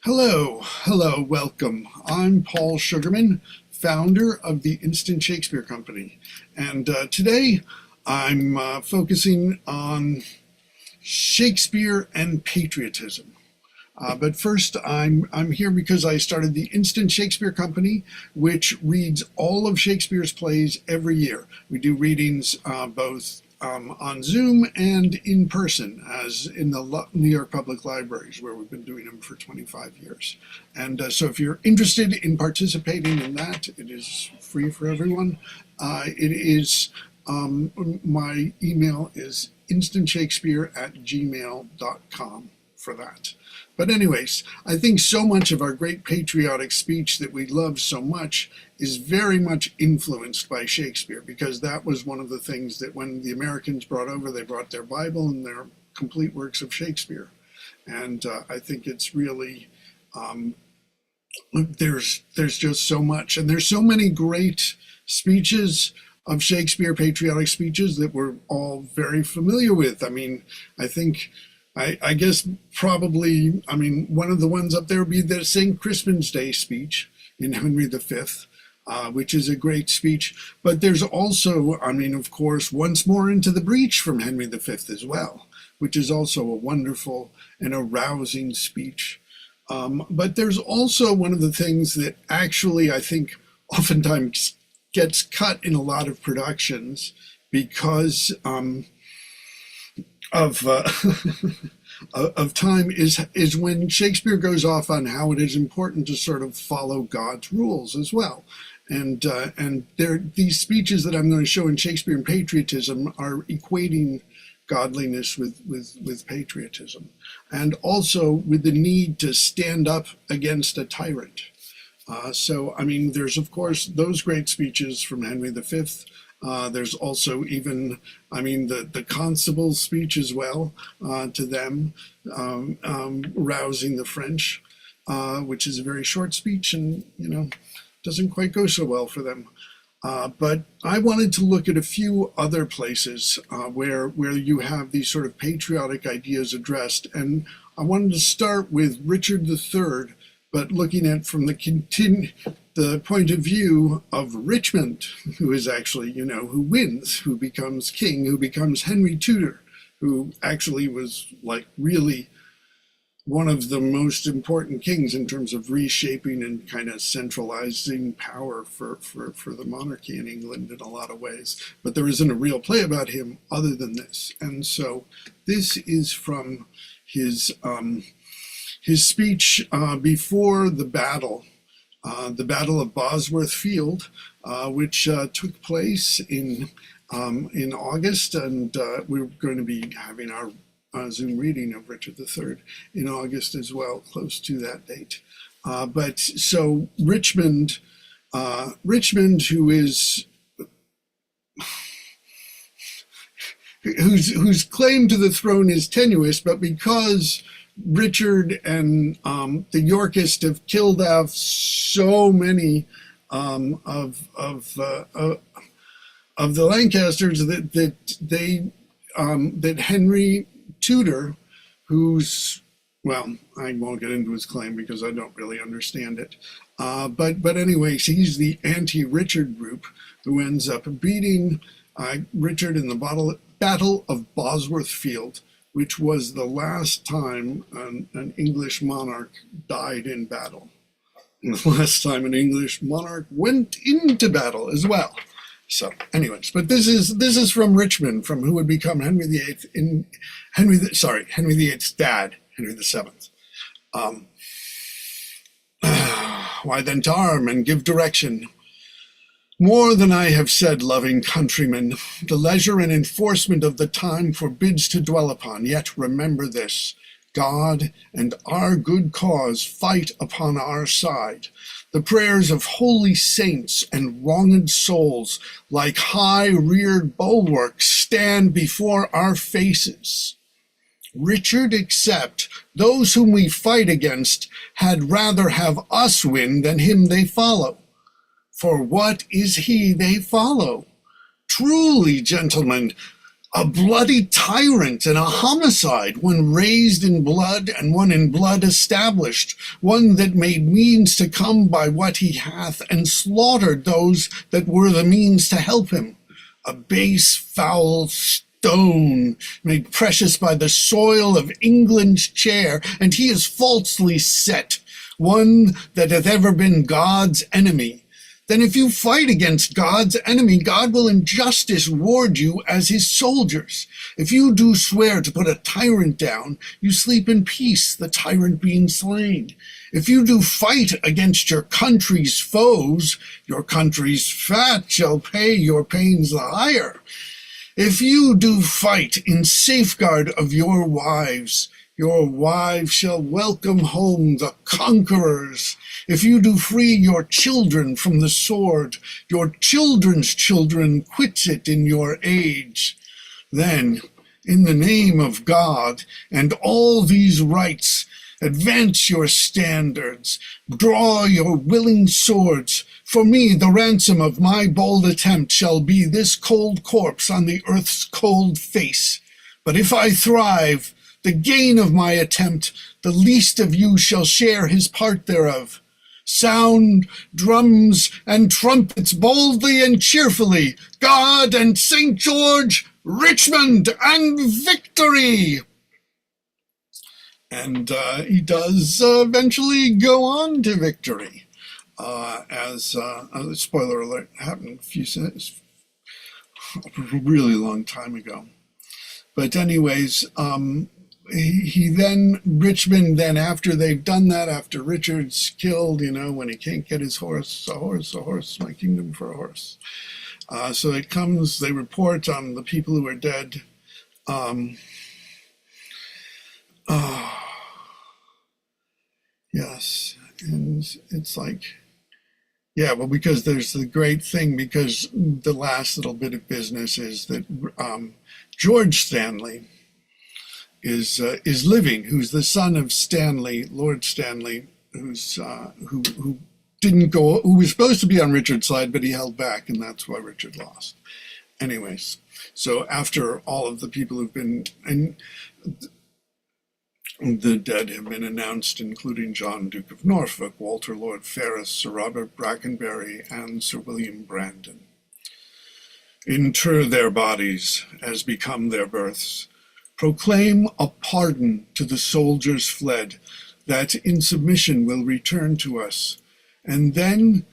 Hello, welcome. I'm Paul Sugarman, founder of the Instant Shakespeare Company. And today I'm focusing on Shakespeare and patriotism. But first, I'm here because I started the Instant Shakespeare Company, which reads all of Shakespeare's plays every year. We do readings both on Zoom and in person, as in the New York Public Libraries, where we've been doing them for 25 years. And so if you're interested in participating in that, it is free for everyone. My email is instantshakespeare@gmail.com for that. But anyways, I think so much of our great patriotic speech that we love so much is very much influenced by Shakespeare, because that was one of the things that when the Americans brought over, they brought their Bible and their complete works of Shakespeare. And I think it's really, there's just so much. And there's so many great speeches of Shakespeare, patriotic speeches, that we're all very familiar with. I mean, I guess probably, one of the ones up there would be the St. Crispin's Day speech in Henry V, which is a great speech. But there's also, of course, Once More into the Breach from Henry V as well, which is also a wonderful and a rousing speech. But there's also one of the things that actually I think oftentimes gets cut in a lot of productions because of time is when Shakespeare goes off on how it is important to sort of follow God's rules as well. And these speeches that I'm going to show in Shakespeare and patriotism are equating godliness with patriotism, and also with the need to stand up against a tyrant. There's of course those great speeches from Henry V. There's also even, the constable's speech as well, to them, rousing the French, which is a very short speech and, doesn't quite go so well for them. But I wanted to look at a few other places where you have these sort of patriotic ideas addressed. And I wanted to start with Richard III, but looking at from the point of view of Richmond, who is actually, who wins, who becomes king, who becomes Henry Tudor, who actually was like really one of the most important kings in terms of reshaping and kind of centralizing power for the monarchy in England in a lot of ways. But there isn't a real play about him other than this. And so this is from his speech before the Battle of Bosworth Field, which took place in August, and we're going to be having our Zoom reading of Richard III in August as well, close to that date. But so Richmond, who is whose claim to the throne is tenuous, but because Richard and the Yorkists have killed off so many of the Lancasters that Henry Tudor, who's, well, I won't get into his claim because I don't really understand it. But anyways, he's the anti-Richard group who ends up beating Richard in the Battle of Bosworth Field, which was the last time an English monarch died in battle. And the last time an English monarch went into battle as well. So anyways, but this is from Richmond, from who would become Henry VIII Henry VIII's dad, Henry VII. Why then to arm and give direction? More than I have said, loving countrymen, the leisure and enforcement of the time forbids to dwell upon. Yet remember this: God and our good cause fight upon our side. The prayers of holy saints and wronged souls, like high-reared bulwarks, stand before our faces. Richard except, those whom we fight against had rather have us win than him they follow. For what is he they follow? Truly, gentlemen, A bloody tyrant and a homicide, one raised in blood and one in blood established, one that made means to come by what he hath, and slaughtered those that were the means to help him. A base, foul stone, made precious by the soil of England's chair, and he is falsely set, one that hath ever been God's enemy. Then if you fight against God's enemy, God will in justice ward you as his soldiers. If you do swear to put a tyrant down, you sleep in peace, the tyrant being slain. If you do fight against your country's foes, your country's fat shall pay your pains the higher. If you do fight in safeguard of your wives shall welcome home the conquerors. If you do free your children from the sword, your children's children quit it in your age. Then, in the name of God and all these rights, advance your standards, draw your willing swords. For me, the ransom of my bold attempt shall be this cold corpse on the earth's cold face. But if I thrive, the gain of my attempt, the least of you shall share his part thereof. Sound drums and trumpets boldly and cheerfully, God and St. George, Richmond and victory! And he does eventually go on to victory, as spoiler alert, happened a really long time ago. But anyways, Richmond, after they've done that, after Richard's killed, when he can't get his horse, a horse, my kingdom for a horse. So it comes, they report on the people who are dead. Yes, and it's like, yeah, well, because there's the great thing, because the last little bit of business is that George Stanley is living, who's the son of Stanley, Lord Stanley, who was supposed to be on Richard's side, but he held back, and that's why Richard lost. Anyways, so after all of the people who've been, and the dead have been announced, including John, Duke of Norfolk, Walter Lord Ferrers, Sir Robert Brackenbury, and Sir William Brandon. Inter their bodies as become their births. Proclaim a pardon to the soldiers fled, that in submission will return to us. And then,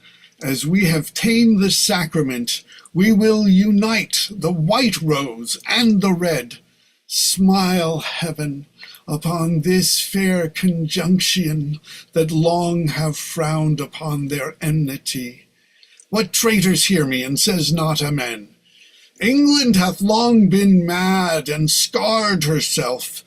as we have ta'en the sacrament, we will unite the white rose and the red. Smile, heaven, upon this fair conjunction that long have frowned upon their enmity. What traitors hear me, and says not amen? England hath long been mad and scarred herself.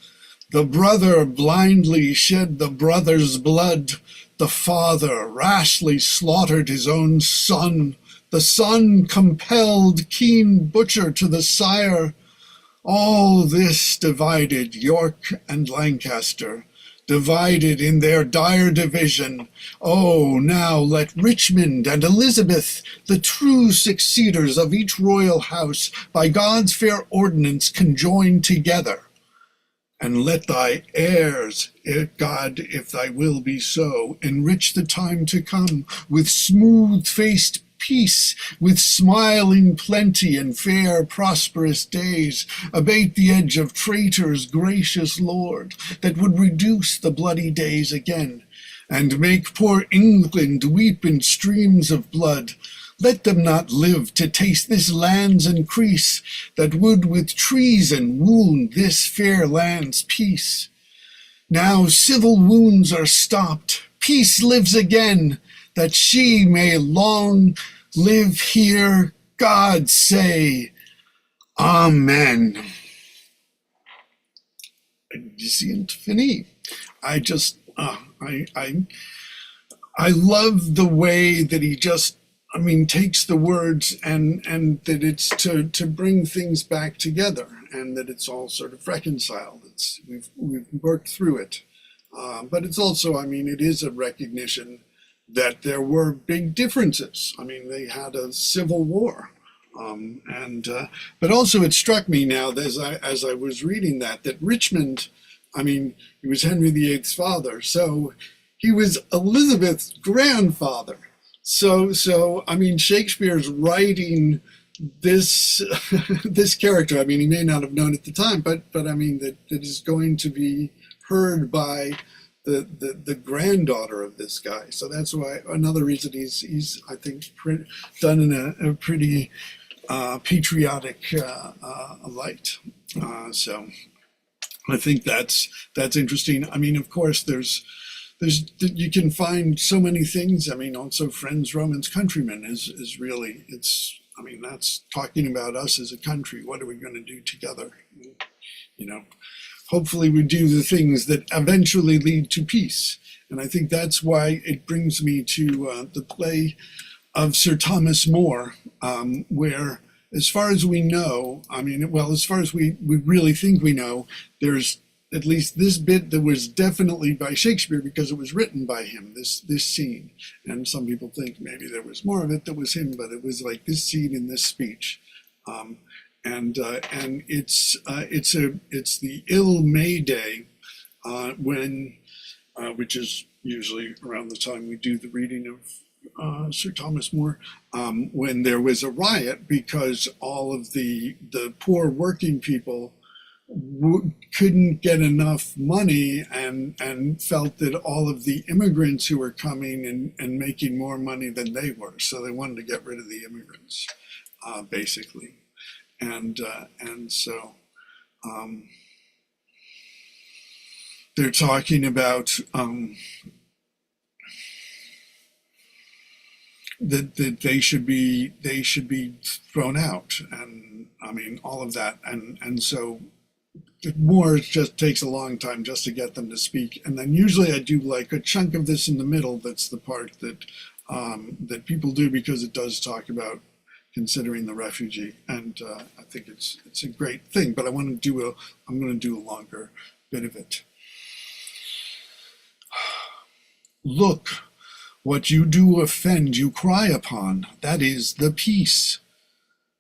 The brother blindly shed the brother's blood. The father rashly slaughtered his own son. The son compelled keen butcher to the sire. All this divided York and Lancaster, divided in their dire division. Oh, now let Richmond and Elizabeth, the true succeeders of each royal house, by God's fair ordinance conjoin together. And let thy heirs, God, if thy will be so, enrich the time to come with smooth-faced peace, with smiling plenty and fair prosperous days. Abate the edge of traitors, gracious Lord, that would reduce the bloody days again, and make poor England weep in streams of blood. Let them not live to taste this land's increase, that would with treason wound this fair land's peace. Now civil wounds are stopped, peace lives again, that she may long live here, God say, Amen. Dicient fini. I just, I love the way that he just, takes the words and that it's to bring things back together, and that it's all sort of reconciled. We've worked through it, but it's also, it is a recognition that there were big differences. They had a civil war, But also it struck me now as I was reading that Richmond, I mean, he was Henry VIII's father, so he was Elizabeth's grandfather. So I mean, Shakespeare's writing this this character. I mean, he may not have known at the time, but I mean that is going to be heard by the granddaughter of this guy. So that's why another reason he's I think done in a pretty patriotic light. So I think that's interesting. I mean, of course, there's you can find so many things. I mean, also Friends, Romans, Countrymen is really, it's, I mean, that's talking about us as a country. What are we going to do together? You know, hopefully we do the things that eventually lead to peace. And I think that's why it brings me to the play of Sir Thomas More, where, as far as we know, I mean, well, as far as we really think we know, there's at least this bit that was definitely by Shakespeare because it was written by him, this scene. And some people think maybe there was more of it that was him, but it was like this scene in this speech. And it's the ill May Day when, which is usually around the time we do the reading of Sir Thomas More, when there was a riot because all of the poor working people couldn't get enough money and felt that all of the immigrants who were coming and making more money than they were. So they wanted to get rid of the immigrants, basically. And so they're talking about that they should be thrown out, and I mean all of that, and so More just takes a long time just to get them to speak, and then usually I do like a chunk of this in the middle. That's the part that that people do because it does talk about considering the refugee, and I think it's a great thing. But I'm going to do a longer bit of it. Look, what you do offend you cry upon, that is the peace.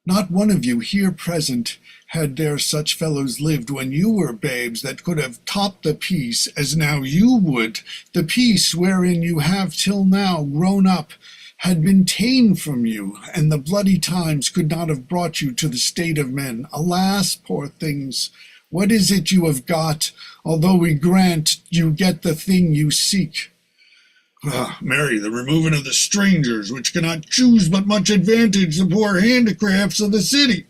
Not one of you here present had there such fellows lived when you were babes that could have topped the peace as now you would, the peace wherein you have till now grown up, had been ta'en from you, and the bloody times could not have brought you to the state of men. Alas, poor things, what is it you have got, although we grant you get the thing you seek? Mary, the removing of the strangers, which cannot choose but much advantage the poor handicrafts of the city.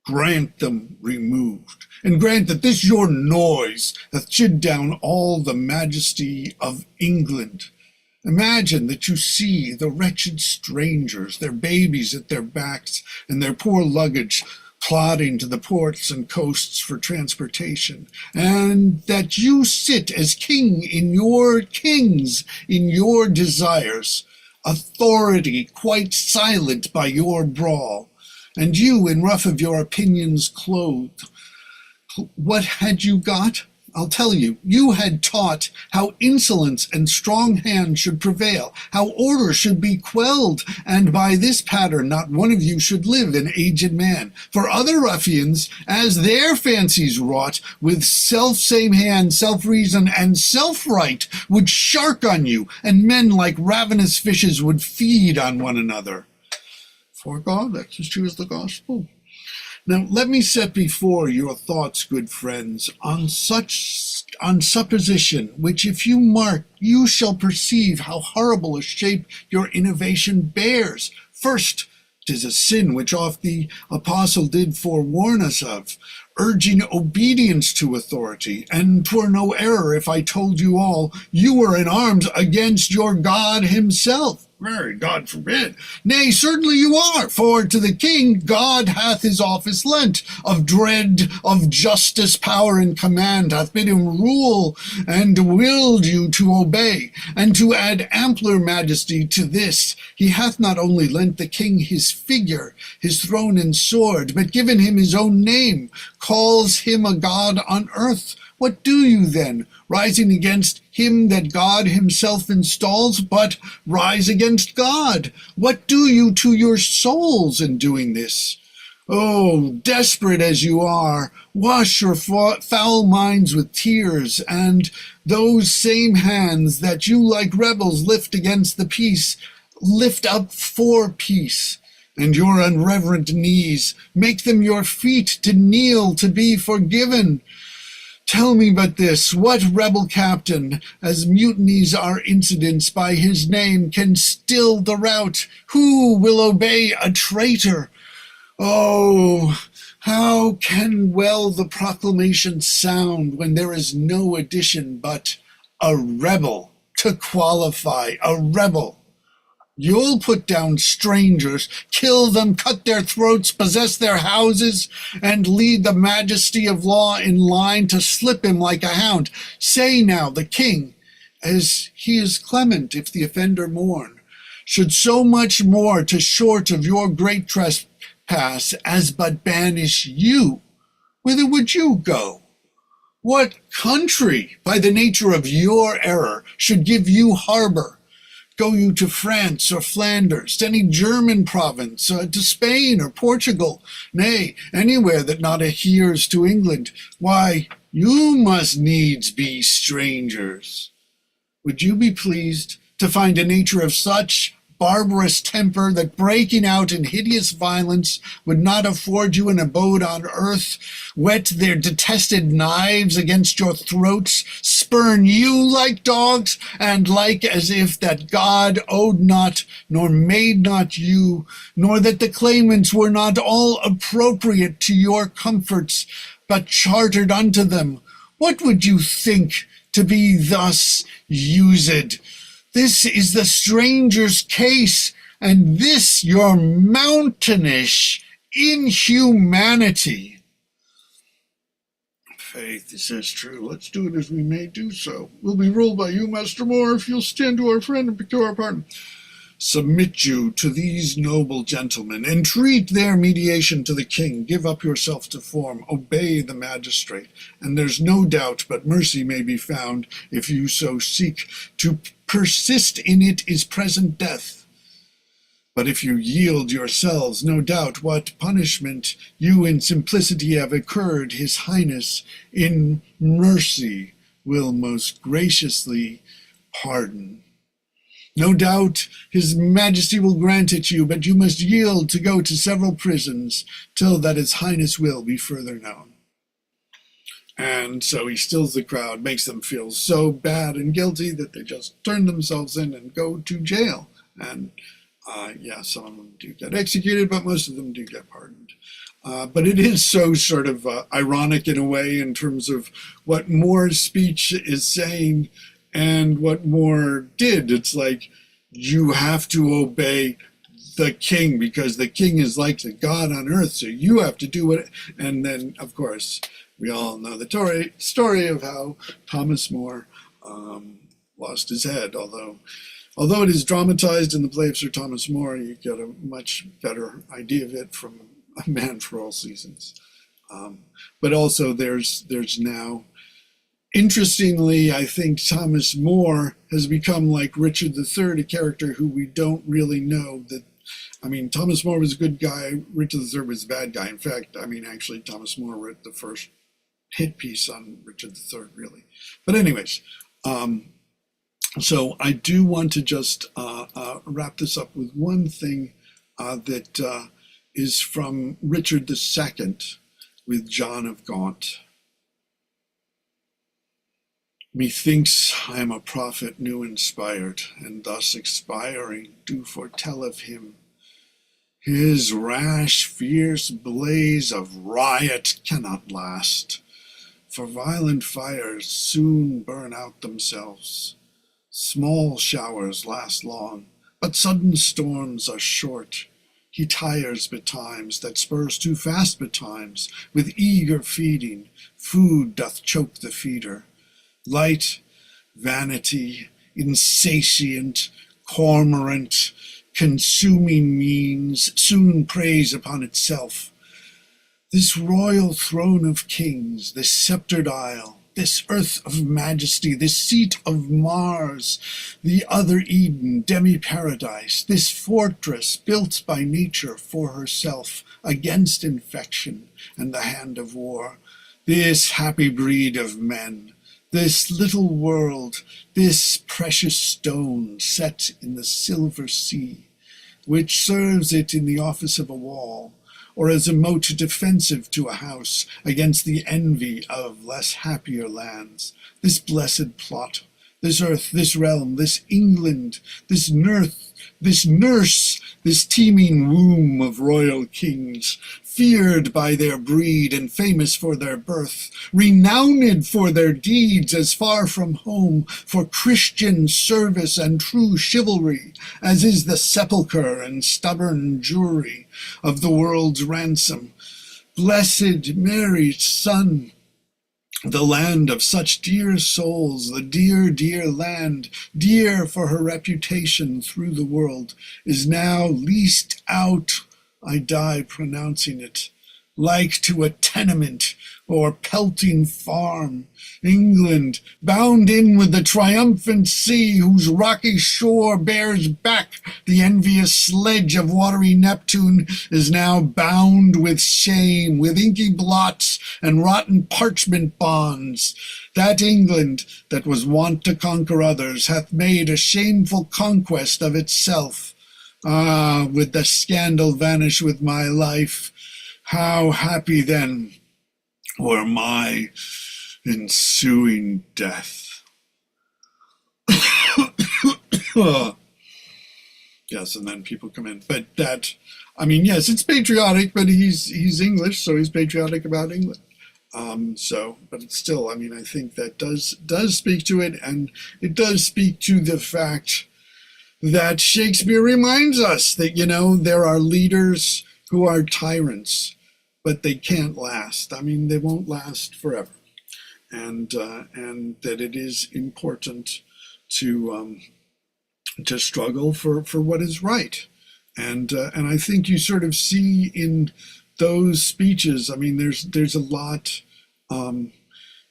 Grant them removed, and grant that this your noise hath chid down all the majesty of England. Imagine that you see the wretched strangers, their babies at their backs, and their poor luggage plodding to the ports and coasts for transportation, and that you sit as king in your kings, in your desires, authority quite silent by your brawl, and you in rough of your opinions clothed. What had you got? I'll tell you, you had taught how insolence and strong hand should prevail, how order should be quelled, and by this pattern not one of you should live an aged man. For other ruffians, as their fancies wrought, with self-same hand, self-reason, and self-right, would shark on you, and men like ravenous fishes would feed on one another. For God, that's as true as the gospel. Now, let me set before your thoughts, good friends, on supposition, which if you mark, you shall perceive how horrible a shape your innovation bears. First, 'tis a sin which oft the apostle did forewarn us of, urging obedience to authority, and 'twere no error if I told you all you were in arms against your God himself. Very God forbid. Nay, certainly you are, for to the king God hath his office lent, of dread, of justice, power, and command, hath bid him rule, and willed you to obey. And to add ampler majesty to this, he hath not only lent the king his figure, his throne and sword, but given him his own name, calls him a God on earth, What do you then, rising against him that God himself installs, but rise against God? What do you to your souls in doing this? Oh, desperate as you are, wash your foul minds with tears, and those same hands that you like rebels lift against the peace, lift up for peace. And your unreverent knees, make them your feet to kneel to be forgiven. Tell me but this, what rebel captain, as mutinies are incidents by his name, can still the rout? Who will obey a traitor? Oh, how can well the proclamation sound when there is no addition but a rebel to qualify a rebel? You'll put down strangers, kill them, cut their throats, possess their houses, and lead the majesty of law in line to slip him like a hound. Say now, the king, as he is clement if the offender mourn, should so much more to short of your great trespass as but banish you, whither would you go? What country, by the nature of your error, should give you harbor? Go you to France or Flanders, to any German province, to Spain or Portugal, nay, anywhere that not adheres to England, why, you must needs be strangers. Would you be pleased to find a nature of such barbarous temper that breaking out in hideous violence would not afford you an abode on earth, whet their detested knives against your throats, spurn you like dogs, and like as if that God owed not, nor made not you, nor that the claimants were not all appropriate to your comforts, but chartered unto them? What would you think to be thus used? This is the stranger's case, and this your mountainish inhumanity. Faith, this is true. Let's do it as we may do so. We'll be ruled by you, Master Moore, if you'll stand to our friend and to our pardon. Submit you to these noble gentlemen, entreat their mediation to the king, give up yourself to form, obey the magistrate, and there's no doubt but mercy may be found if you so seek. To persist in it is present death. But if you yield yourselves, no doubt what punishment you in simplicity have incurred, his highness in mercy will most graciously pardon. No doubt his majesty will grant it you, but you must yield to go to several prisons till that his highness will be further known. And so he stills the crowd, makes them feel so bad and guilty that they just turn themselves in and go to jail. And some of them do get executed, but most of them do get pardoned. But it is so sort of ironic in a way in terms of what Moore's speech is saying and what Moore did. It's like, you have to obey the king because the king is like the God on earth, so you have to do it. And then, of course, we all know the story of how Thomas More lost his head. Although it is dramatized in the play of Sir Thomas More, you get a much better idea of it from A Man for All Seasons. But also there's now, interestingly, I think Thomas More has become like Richard III, a character who we don't really know. Thomas More was a good guy. Richard III was a bad guy. In fact, actually, Thomas More wrote the first hit piece on Richard III, really. But anyways, so I do want to just wrap this up with one thing that is from Richard II with John of Gaunt. Methinks I am a prophet new inspired, and thus expiring do foretell of him. His rash, fierce blaze of riot cannot last, for violent fires soon burn out themselves. Small showers last long, but sudden storms are short. He tires betimes, that spurs too fast betimes. With eager feeding, food doth choke the feeder. Light, vanity, insatiate, cormorant, consuming means, soon preys upon itself. This royal throne of kings, this sceptred isle, this earth of majesty, this seat of Mars, the other Eden, demi-paradise, this fortress built by nature for herself against infection and the hand of war, this happy breed of men, this little world, this precious stone set in the silver sea, which serves it in the office of a wall, or as a moat defensive to a house against the envy of less happier lands, this blessed plot, this earth, this realm, this England, this nurse, this teeming womb of royal kings, feared by their breed and famous for their birth, renowned for their deeds as far from home, for Christian service and true chivalry, as is the sepulchre and stubborn jury of the world's ransom. Blessed Mary's Son, the land of such dear souls, the dear, dear land, dear for her reputation through the world, is now leased out, I die pronouncing it, like to a tenement or pelting farm. England, bound in with the triumphant sea, whose rocky shore bears back the envious sledge of watery Neptune, is now bound with shame, with inky blots and rotten parchment bonds. That England, that was wont to conquer others, hath made a shameful conquest of itself. Ah, would the scandal vanish with my life, how happy then were my ensuing death. Yes, and then people come in. But that, I mean, yes, it's patriotic, but he's English, so he's patriotic about England. But it's still, I mean, I think that does speak to it, and it does speak to the fact that Shakespeare reminds us that, you know, there are leaders who are tyrants, but they can't last. I mean, they won't last forever. And that it is important to struggle for what is right. And I think you sort of see in those speeches, I mean, there's a lot.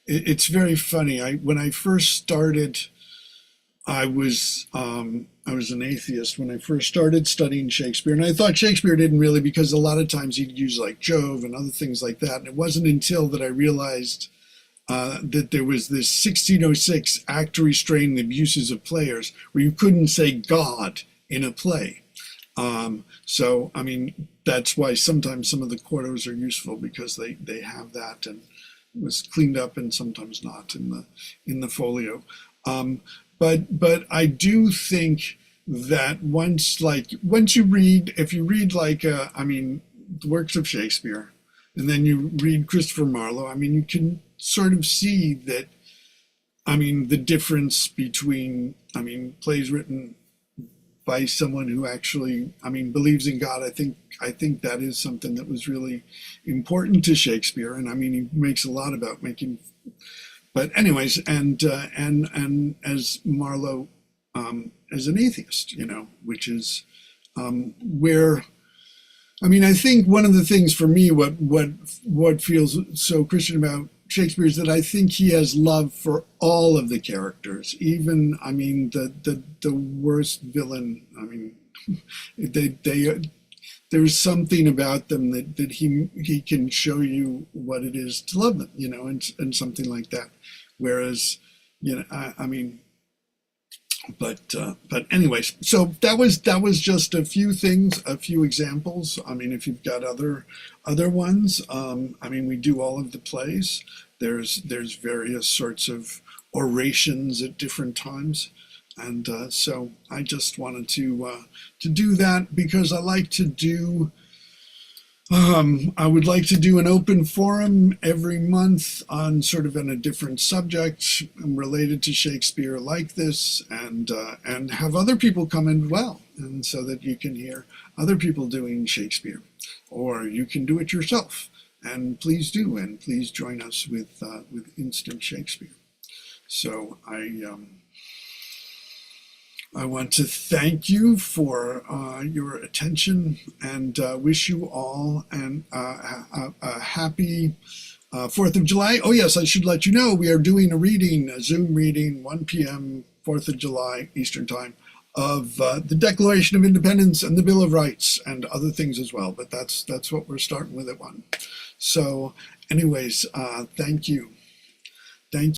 It's very funny. When I first started, I was an atheist when I first started studying Shakespeare, and I thought Shakespeare didn't really, because a lot of times he'd use like Jove and other things like that. And it wasn't until that I realized that there was this 1606 Act to Restrain the Abuses of Players, where you couldn't say God in a play. So, I mean, that's why sometimes some of the quartos are useful, because they have that, and it was cleaned up and sometimes not in the folio. But I do think that once you read, if you read the works of Shakespeare, and then you read Christopher Marlowe, I mean, you can sort of see that, I mean, the difference between, I mean, plays written by someone who actually, I mean, believes in God. I think that is something that was really important to Shakespeare. And I mean, he makes a lot about making, but anyways, and as Marlowe, as an atheist, you know, which is where, I mean, I think one of the things for me, what feels so Christian about Shakespeare is that I think he has love for all of the characters, even, I mean, the worst villain. I mean, there's something about them that he can show you what it is to love them, you know, and something like that. Whereas, you know, I mean, but anyways, so that was just a few things, a few examples. I mean, if you've got other ones, I mean, we do all of the plays. There's various sorts of orations at different times, and so I just wanted to do that, because I like to do. I would like to do an open forum every month on sort of a different subject related to Shakespeare like this, and have other people come in well, and so that you can hear other people doing Shakespeare, or you can do it yourself. And please do, and please join us with Instant Shakespeare. So I want to thank you for your attention, and wish you all a happy 4th of July. Oh, yes, I should let you know we are doing a reading, a Zoom reading, 1 p.m., 4th of July, Eastern Time, of the Declaration of Independence and the Bill of Rights and other things as well. But that's what we're starting with at 1. So anyways, thank you. Thank you.